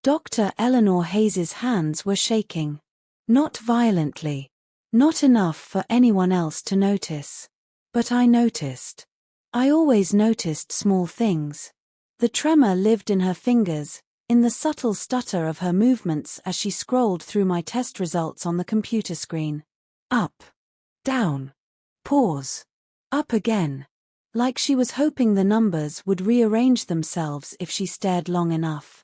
Dr. Eleanor Hayes's hands were shaking. Not violently. Not enough for anyone else to notice. But I noticed. I always noticed small things. The tremor lived in her fingers, in the subtle stutter of her movements as she scrolled through my test results on the computer screen. Up. Down. Pause. Up again. Like she was hoping the numbers would rearrange themselves if she stared long enough.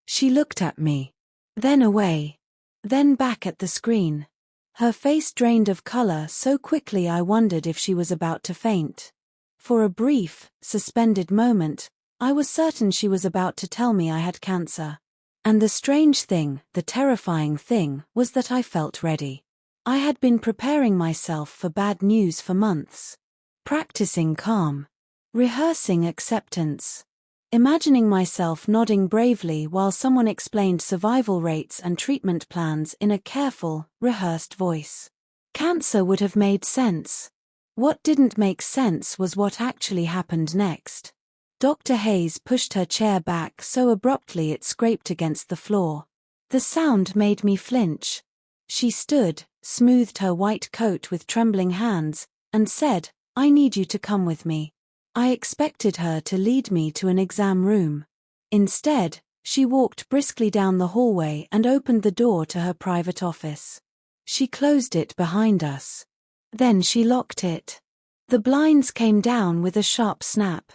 She looked at me. Then away. Then back at the screen. Her face drained of color so quickly I wondered if she was about to faint. For a brief, suspended moment, I was certain she was about to tell me I had cancer. And the strange thing, the terrifying thing, was that I felt ready. I had been preparing myself for bad news for months. Practicing calm. Rehearsing acceptance. Imagining myself nodding bravely while someone explained survival rates and treatment plans in a careful, rehearsed voice. Cancer would have made sense. What didn't make sense was what actually happened next. Dr. Hayes pushed her chair back so abruptly it scraped against the floor. The sound made me flinch. She stood, smoothed her white coat with trembling hands, and said, "I need you to come with me." I expected her to lead me to an exam room. Instead, she walked briskly down the hallway and opened the door to her private office. She closed it behind us. Then she locked it. The blinds came down with a sharp snap.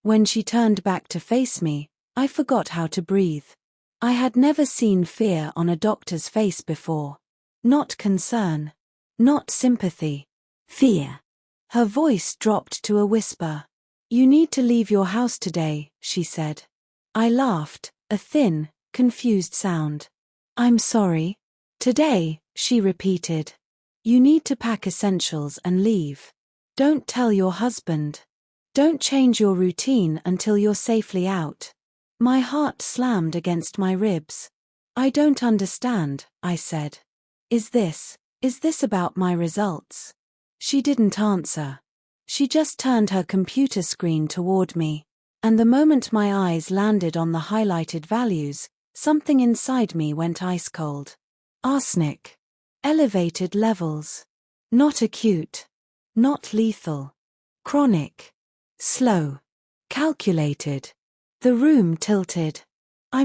When she turned back to face me, I forgot how to breathe. I had never seen fear on a doctor's face before. Not concern. Not sympathy. Fear. Her voice dropped to a whisper. "You need to leave your house today," she said. I laughed, a thin, confused sound. "I'm sorry." "Today," she repeated. "You need to pack essentials and leave. Don't tell your husband. Don't change your routine until you're safely out." My heart slammed against my ribs. "I don't understand," I said. Is this about my results?" She didn't answer. She just turned her computer screen toward me, and the moment my eyes landed on the highlighted values, something inside me went ice cold. Arsenic. Elevated levels. Not acute. Not lethal. Chronic. Slow. Calculated. The room tilted. I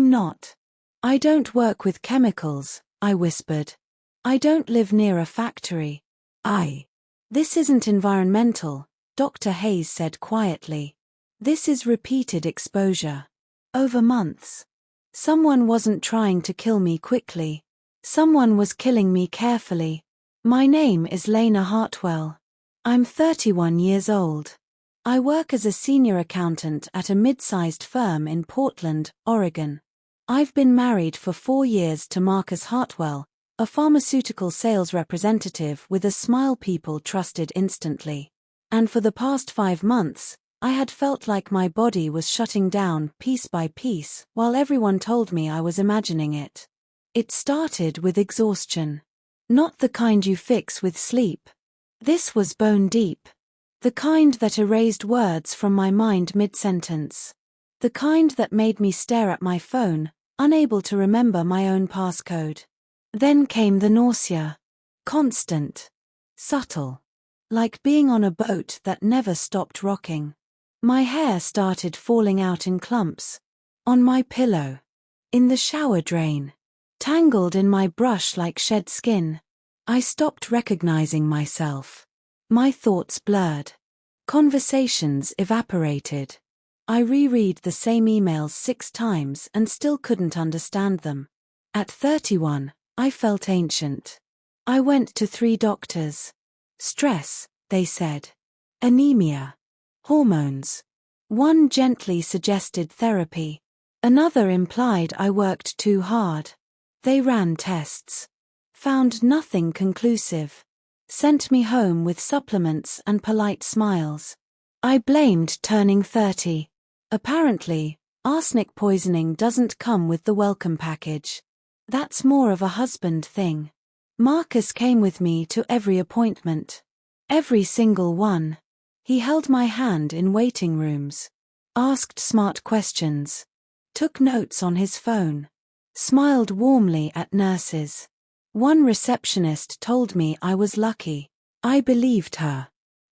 don't work with chemicals," I whispered. "I don't live near a factory. This isn't environmental," Dr. Hayes said quietly. "This is repeated exposure. Over months. Someone wasn't trying to kill me quickly. Someone was killing me carefully. My name is Lena Hartwell. I'm 31 years old. I work as a senior accountant at a mid-sized firm in Portland, Oregon. I've been married for 4 years to Marcus Hartwell, a pharmaceutical sales representative with a smile people trusted instantly. And for the past 5 months, I had felt like my body was shutting down piece by piece while everyone told me I was imagining it. It started with exhaustion. Not the kind you fix with sleep. This was bone deep. The kind that erased words from my mind mid-sentence. The kind that made me stare at my phone, unable to remember my own passcode. Then came the nausea. Constant. Subtle. Like being on a boat that never stopped rocking. My hair started falling out in clumps. On my pillow. In the shower drain. Tangled in my brush like shed skin. I stopped recognizing myself. My thoughts blurred. Conversations evaporated. I reread the same emails 6 times and still couldn't understand them. At 31, I felt ancient. I went to 3 doctors. Stress, they said. Anemia. Hormones. One gently suggested therapy. Another implied I worked too hard. They ran tests. Found nothing conclusive. Sent me home with supplements and polite smiles. I blamed turning 30. Apparently, arsenic poisoning doesn't come with the welcome package. That's more of a husband thing. Marcus came with me to every appointment. Every single one. He held my hand in waiting rooms. Asked smart questions. Took notes on his phone. Smiled warmly at nurses. One receptionist told me I was lucky. I believed her.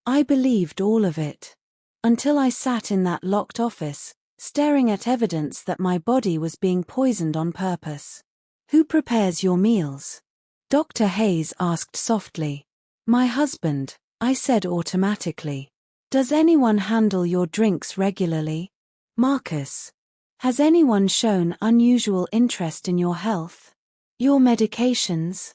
I believed all of it. Until I sat in that locked office, staring at evidence that my body was being poisoned on purpose. Who prepares your meals? Dr. Hayes asked softly. My husband, I said automatically. Does anyone handle your drinks regularly? Marcus. Has anyone shown unusual interest in your health? Your medications?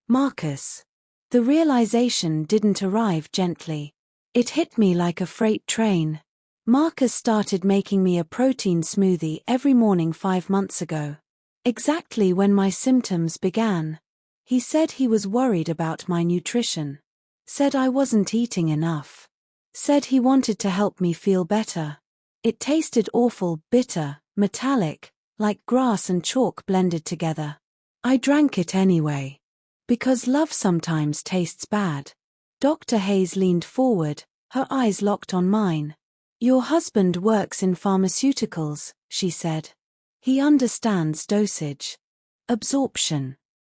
Marcus. The realization didn't arrive gently. It hit me like a freight train. Marcus started making me a protein smoothie every morning 5 months ago. Exactly when my symptoms began. He said he was worried about my nutrition. Said I wasn't eating enough. Said he wanted to help me feel better. It tasted awful, bitter, metallic, like grass and chalk blended together. I drank it anyway. Because love sometimes tastes bad. Dr. Hayes leaned forward, her eyes locked on mine. Your husband works in pharmaceuticals, she said. He understands dosage. Absorption.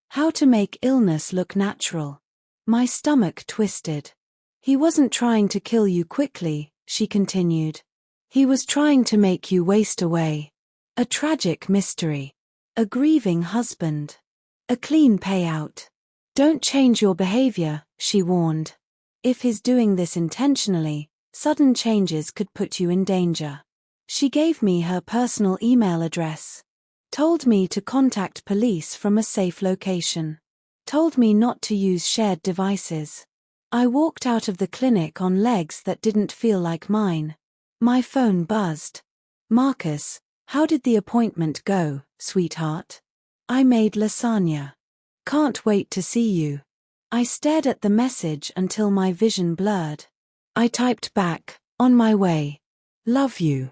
How to make illness look natural. My stomach twisted. He wasn't trying to kill you quickly, she continued. He was trying to make you waste away. A tragic mystery. A grieving husband. A clean payout. Don't change your behavior, she warned. If he's doing this intentionally, sudden changes could put you in danger. She gave me her personal email address. Told me to contact police from a safe location. Told me not to use shared devices. I walked out of the clinic on legs that didn't feel like mine. My phone buzzed. Marcus, how did the appointment go, sweetheart? I made lasagna. Can't wait to see you. I stared at the message until my vision blurred. I typed back, on my way. Love you.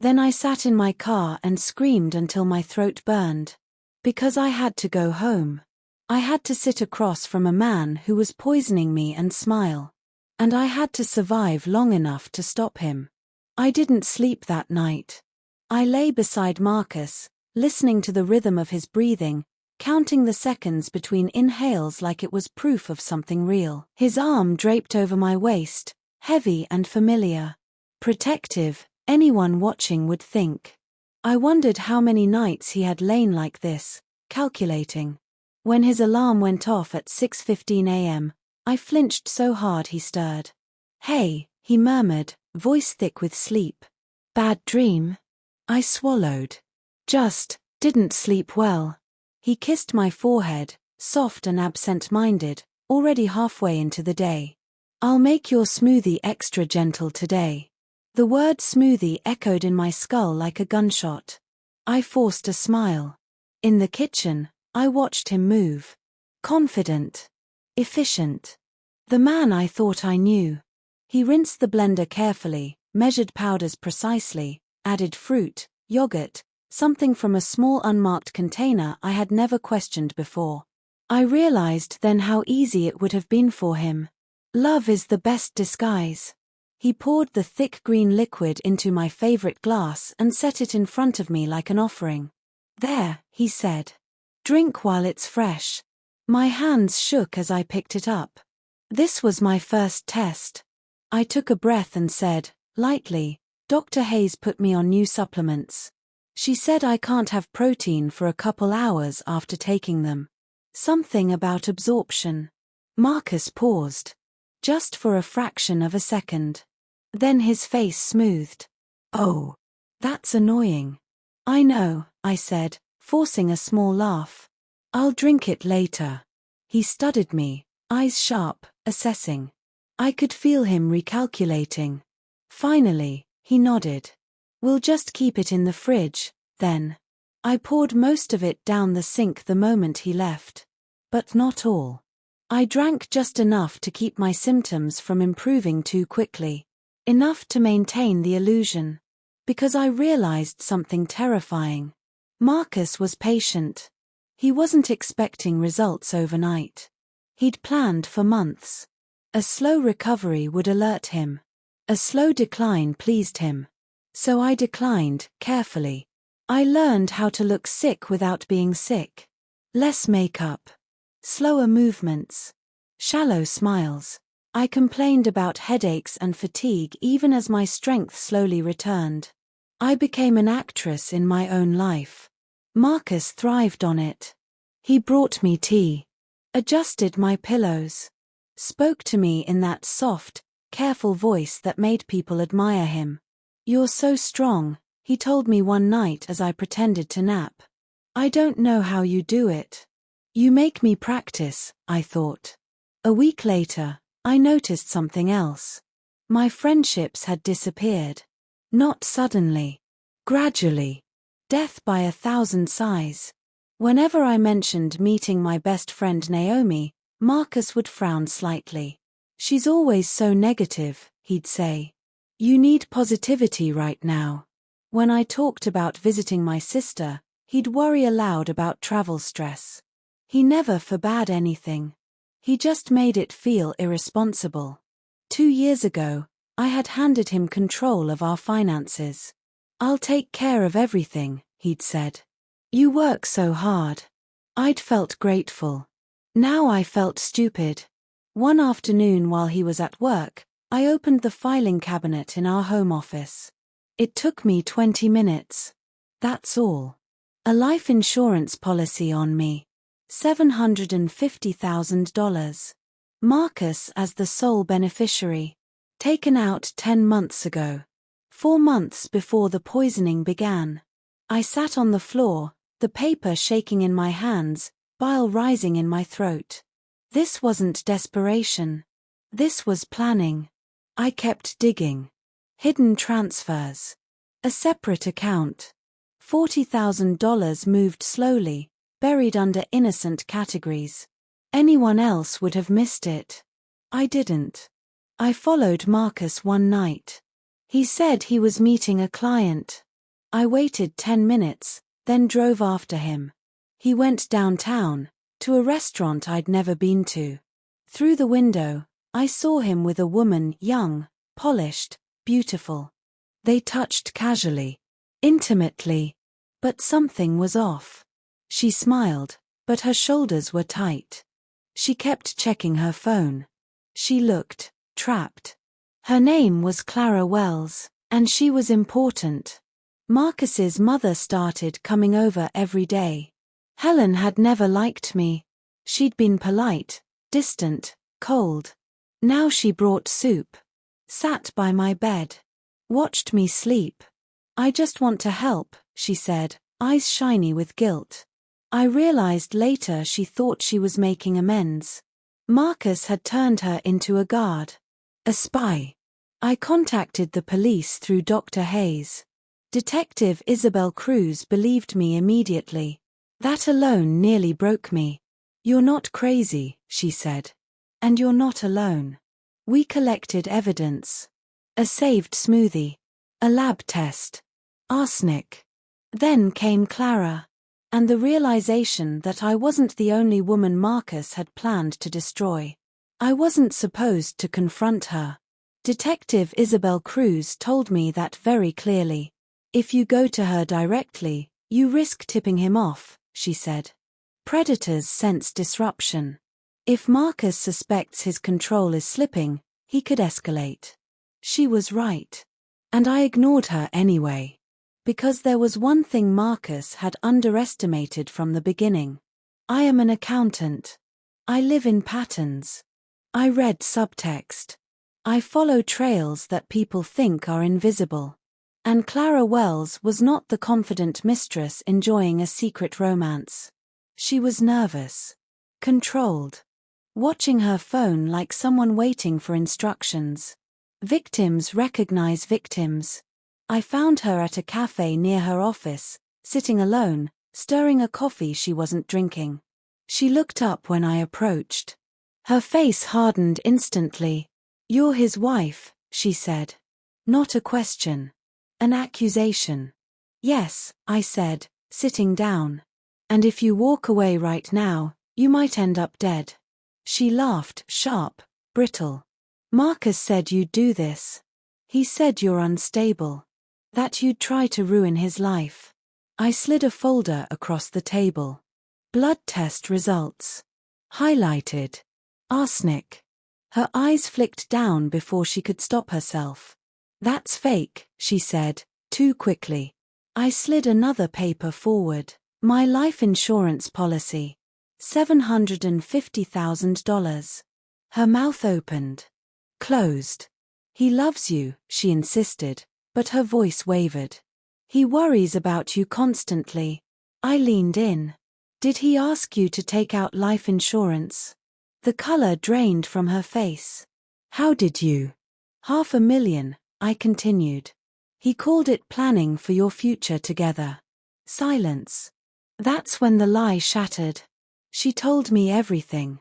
Then I sat in my car and screamed until my throat burned. Because I had to go home. I had to sit across from a man who was poisoning me and smile. And I had to survive long enough to stop him. I didn't sleep that night. I lay beside Marcus, listening to the rhythm of his breathing, counting the seconds between inhales like it was proof of something real. His arm draped over my waist, heavy and familiar. Protective, anyone watching would think. I wondered how many nights he had lain like this, calculating. When his alarm went off at 6:15 a.m., I flinched so hard he stirred. Hey, he murmured, voice thick with sleep. Bad dream? I swallowed. Just, didn't sleep well. He kissed my forehead, soft and absent-minded, already halfway into the day. I'll make your smoothie extra gentle today. The word smoothie echoed in my skull like a gunshot. I forced a smile. In the kitchen, I watched him move. Confident. Efficient. The man I thought I knew. He rinsed the blender carefully, measured powders precisely, added fruit, yogurt, something from a small unmarked container I had never questioned before. I realized then how easy it would have been for him. Love is the best disguise. He poured the thick green liquid into my favorite glass and set it in front of me like an offering. There, he said. Drink while it's fresh. My hands shook as I picked it up. This was my first test. I took a breath and said, lightly, Dr. Hayes put me on new supplements. She said I can't have protein for a couple hours after taking them. Something about absorption. Marcus paused. Just for a fraction of a second. Then his face smoothed. Oh, that's annoying. I know, I said, forcing a small laugh. I'll drink it later. He studied me, eyes sharp, assessing. I could feel him recalculating. Finally, he nodded. We'll just keep it in the fridge, then. I poured most of it down the sink the moment he left. But not all. I drank just enough to keep my symptoms from improving too quickly. Enough to maintain the illusion. Because I realized something terrifying. Marcus was patient. He wasn't expecting results overnight. He'd planned for months. A slow recovery would alert him. A slow decline pleased him. So I declined, carefully. I learned how to look sick without being sick. Less makeup. Slower movements. Shallow smiles. I complained about headaches and fatigue even as my strength slowly returned. I became an actress in my own life. Marcus thrived on it. He brought me tea. Adjusted my pillows. Spoke to me in that soft, careful voice that made people admire him. "You're so strong," he told me one night as I pretended to nap. "I don't know how you do it." "You make me practice," I thought. A week later, I noticed something else. My friendships had disappeared. Not suddenly. Gradually. Death by 1,000 sighs. Whenever I mentioned meeting my best friend Naomi, Marcus would frown slightly. "She's always so negative," he'd say. "You need positivity right now." When I talked about visiting my sister, he'd worry aloud about travel stress. He never forbade anything. He just made it feel irresponsible. 2 years ago, I had handed him control of our finances. "I'll take care of everything," he'd said. "You work so hard." I'd felt grateful. Now I felt stupid. One afternoon while he was at work, I opened the filing cabinet in our home office. It took me 20 minutes. That's all. A life insurance policy on me. $750,000. Marcus as the sole beneficiary. Taken out 10 months ago. 4 months before the poisoning began. I sat on the floor, the paper shaking in my hands, bile rising in my throat. This wasn't desperation. This was planning. I kept digging. Hidden transfers. A separate account. $40,000 moved slowly, buried under innocent categories. Anyone else would have missed it. I didn't. I followed Marcus one night. He said he was meeting a client. I waited 10 minutes, then drove after him. He went downtown, to a restaurant I'd never been to. Through the window, I saw him with a woman, young, polished, beautiful. They touched casually, intimately, but something was off. She smiled, but her shoulders were tight. She kept checking her phone. She looked trapped. Her name was Clara Wells, and she was important. Marcus's mother started coming over every day. Helen had never liked me. She'd been polite, distant, cold. Now she brought soup. Sat by my bed. Watched me sleep. "I just want to help," she said, eyes shiny with guilt. I realized later she thought she was making amends. Marcus had turned her into a guard. A spy. I contacted the police through Dr. Hayes. Detective Isabel Cruz believed me immediately. That alone nearly broke me. "You're not crazy," she said. "And you're not alone." We collected evidence. A saved smoothie. A lab test. Arsenic. Then came Clara. And the realization that I wasn't the only woman Marcus had planned to destroy. I wasn't supposed to confront her. Detective Isabel Cruz told me that very clearly. "If you go to her directly, you risk tipping him off," she said. Predators sense disruption. If Marcus suspects his control is slipping, he could escalate. She was right. And I ignored her anyway. Because there was one thing Marcus had underestimated from the beginning. I am an accountant. I live in patterns. I read subtext. I follow trails that people think are invisible. And Clara Wells was not the confident mistress enjoying a secret romance. She was nervous. Controlled. Watching her phone like someone waiting for instructions. Victims recognize victims. I found her at a cafe near her office, sitting alone, stirring a coffee she wasn't drinking. She looked up when I approached. Her face hardened instantly. "You're his wife," she said. Not a question. An accusation. "Yes," I said, sitting down. "And if you walk away right now, you might end up dead." She laughed, sharp, brittle. "Marcus said you'd do this. He said you're unstable. That you'd try to ruin his life." I slid a folder across the table. Blood test results. Highlighted. Arsenic. Her eyes flicked down before she could stop herself. That's fake, she said, too quickly. I slid another paper forward. My life insurance policy. $750,000. Her mouth opened. Closed. He loves you, she insisted, but her voice wavered. He worries about you constantly. I leaned in. Did he ask you to take out life insurance? The color drained from her face. How did you? $500,000, I continued. He called it planning for your future together. Silence. That's when the lie shattered. She told me everything.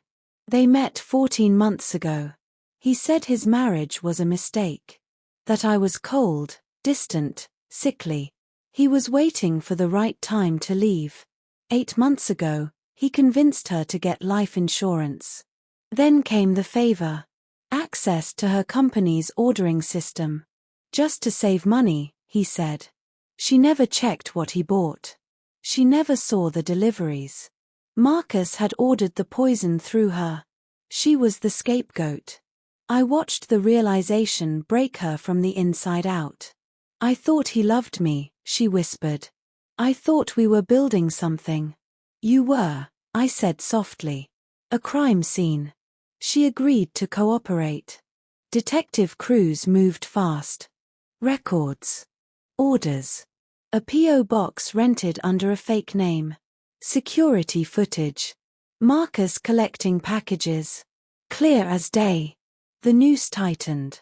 They met 14 months ago. He said his marriage was a mistake. That I was cold, distant, sickly. He was waiting for the right time to leave. 8 months ago, he convinced her to get life insurance. Then came the favor. Access to her company's ordering system. Just to save money, he said. She never checked what he bought. She never saw the deliveries. Marcus had ordered the poison through her. She was the scapegoat. I watched the realization break her from the inside out. I thought he loved me, she whispered. I thought we were building something. You were, I said softly. A crime scene. She agreed to cooperate. Detective crews moved fast. Records. Orders. A P.O. box rented under a fake name. Security footage. Marcus collecting packages. Clear as day. The noose tightened.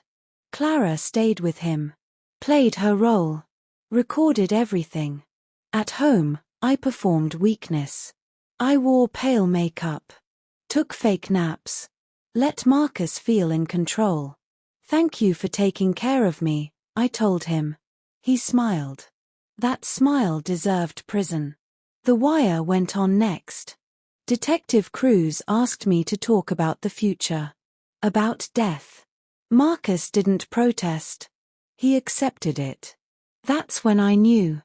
Clara stayed with him. Played her role. Recorded everything. At home, I performed weakness. I wore pale makeup. Took fake naps. Let Marcus feel in control. Thank you for taking care of me, I told him. He smiled. That smile deserved prison. The Wire went on next. Detective Cruz asked me to talk about the future. About death. Marcus didn't protest. He accepted it. That's when I knew.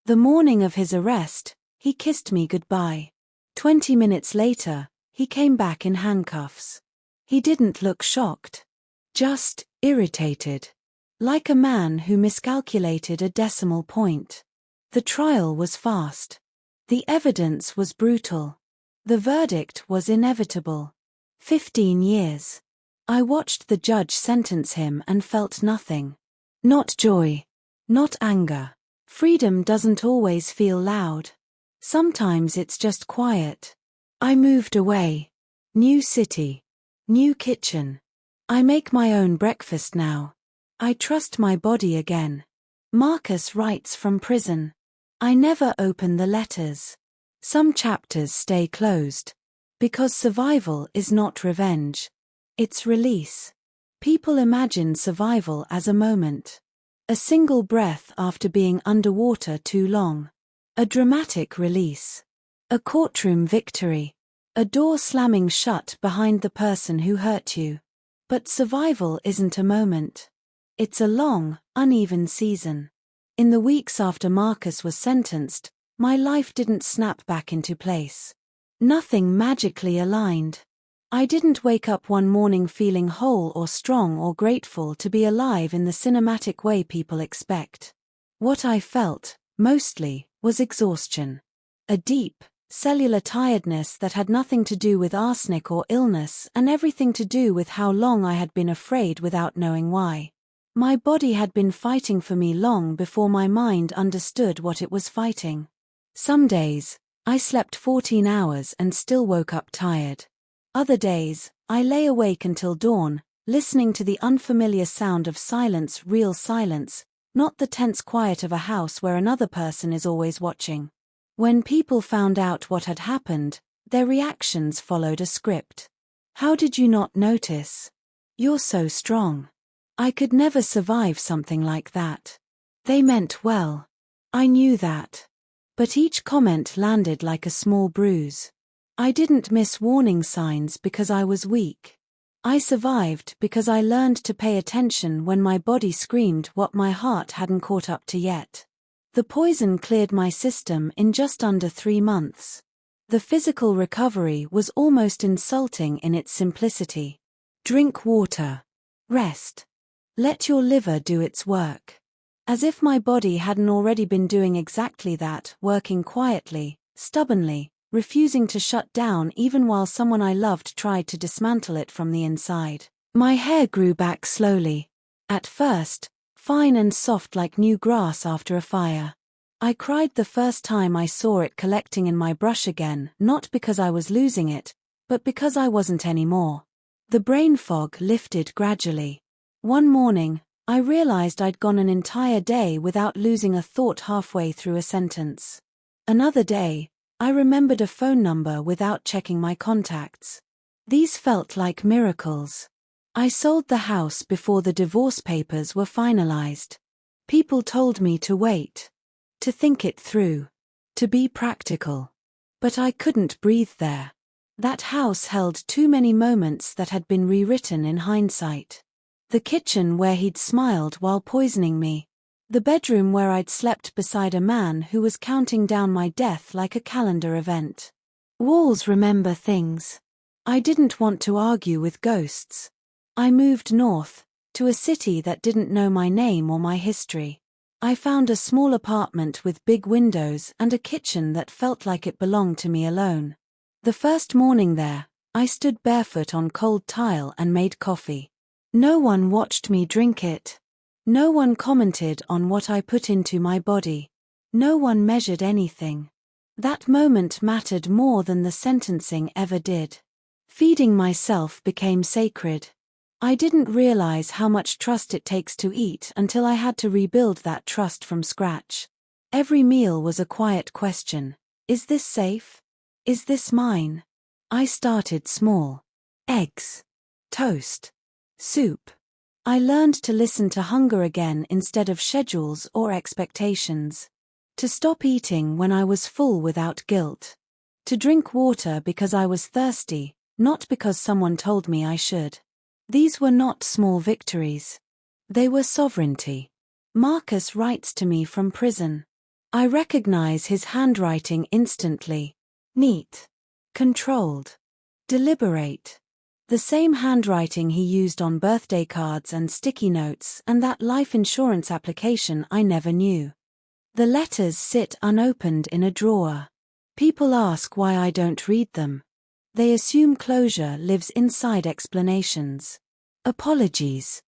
The morning of his arrest, he kissed me goodbye. 20 minutes later, he came back in handcuffs. He didn't look shocked. Just irritated. Like a man who miscalculated a decimal point. The trial was fast. The evidence was brutal. The verdict was inevitable. 15 years. I watched the judge sentence him and felt nothing. Not joy. Not anger. Freedom doesn't always feel loud. Sometimes it's just quiet. I moved away. New city. New kitchen. I make my own breakfast now. I trust my body again. Marcus writes from prison. I never open the letters. Some chapters stay closed. Because survival is not revenge. It's release. People imagine survival as a moment. A single breath after being underwater too long. A dramatic release. A courtroom victory. A door slamming shut behind the person who hurt you. But survival isn't a moment. It's a long, uneven season. In the weeks after Marcus was sentenced, my life didn't snap back into place. Nothing magically aligned. I didn't wake up one morning feeling whole or strong or grateful to be alive in the cinematic way people expect. What I felt, mostly, was exhaustion. A deep, cellular tiredness that had nothing to do with arsenic or illness and everything to do with how long I had been afraid without knowing why. My body had been fighting for me long before my mind understood what it was fighting. Some days, I slept 14 hours and still woke up tired. Other days, I lay awake until dawn, listening to the unfamiliar sound of silence, real silence, not the tense quiet of a house where another person is always watching. When people found out what had happened, their reactions followed a script. How did you not notice? You're so strong. I could never survive something like that. They meant well. I knew that. But each comment landed like a small bruise. I didn't miss warning signs because I was weak. I survived because I learned to pay attention when my body screamed what my heart hadn't caught up to yet. The poison cleared my system in just under 3 months. The physical recovery was almost insulting in its simplicity. Drink water. Rest. Let your liver do its work. As if my body hadn't already been doing exactly that, working quietly, stubbornly, refusing to shut down even while someone I loved tried to dismantle it from the inside. My hair grew back slowly. At first, fine and soft like new grass after a fire. I cried the first time I saw it collecting in my brush again, not because I was losing it, but because I wasn't anymore. The brain fog lifted gradually. One morning, I realized I'd gone an entire day without losing a thought halfway through a sentence. Another day, I remembered a phone number without checking my contacts. These felt like miracles. I sold the house before the divorce papers were finalized. People told me to wait, to think it through, to be practical. But I couldn't breathe there. That house held too many moments that had been rewritten in hindsight. The kitchen where he'd smiled while poisoning me. The bedroom where I'd slept beside a man who was counting down my death like a calendar event. Walls remember things. I didn't want to argue with ghosts. I moved north, to a city that didn't know my name or my history. I found a small apartment with big windows and a kitchen that felt like it belonged to me alone. The first morning there, I stood barefoot on cold tile and made coffee. No one watched me drink it. No one commented on what I put into my body. No one measured anything. That moment mattered more than the sentencing ever did. Feeding myself became sacred. I didn't realize how much trust it takes to eat until I had to rebuild that trust from scratch. Every meal was a quiet question. Is this safe? Is this mine? I started small. Eggs. Toast. Soup. I learned to listen to hunger again instead of schedules or expectations. To stop eating when I was full without guilt. To drink water because I was thirsty, not because someone told me I should. These were not small victories. They were sovereignty. Marcus writes to me from prison. I recognize his handwriting instantly. Neat. Controlled. Deliberate. The same handwriting he used on birthday cards and sticky notes and that life insurance application I never knew. The letters sit unopened in a drawer. People ask why I don't read them. They assume closure lives inside explanations. Apologies.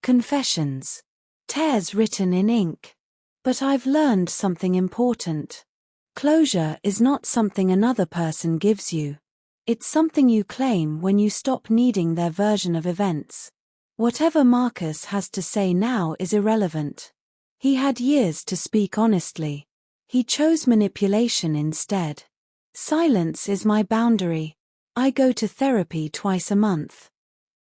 Confessions. Tears written in ink. But I've learned something important. Closure is not something another person gives you. It's something you claim when you stop needing their version of events. Whatever Marcus has to say now is irrelevant. He had years to speak honestly. He chose manipulation instead. Silence is my boundary. I go to therapy twice a month.